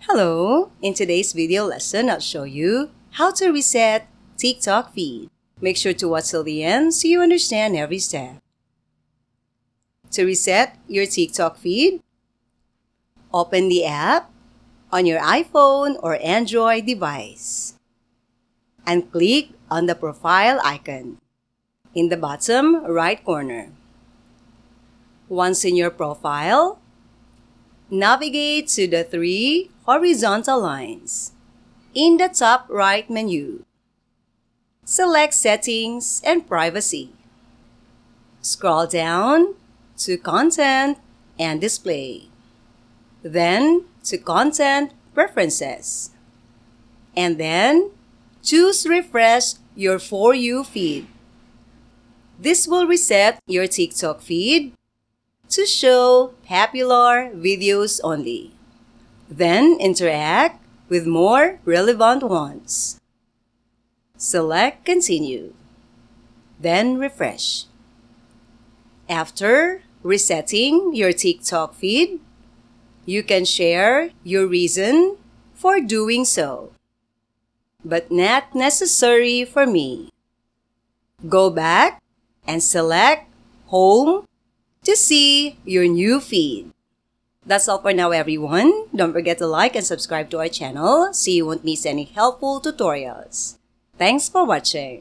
Hello! In today's video lesson, I'll show you how to reset TikTok feed. Make sure to watch till the end so you understand every step. To reset your TikTok feed, open the app on your iPhone or Android device and click on the profile icon in the bottom right corner. Once in your profile, navigate to the three horizontal lines in the top right menu. Select Settings and Privacy. Scroll down to Content and Display. Then to Content Preferences. And then choose Refresh your For You feed. This will reset your TikTok feed to show popular videos only. Then interact with more relevant ones. Select Continue. Then refresh. After resetting your TikTok feed, you can share your reason for doing so, but not necessary for me. Go back and select Home to see your new feed. That's all for now, everyone. Don't forget to like and subscribe to our channel so you won't miss any helpful tutorials. Thanks for watching.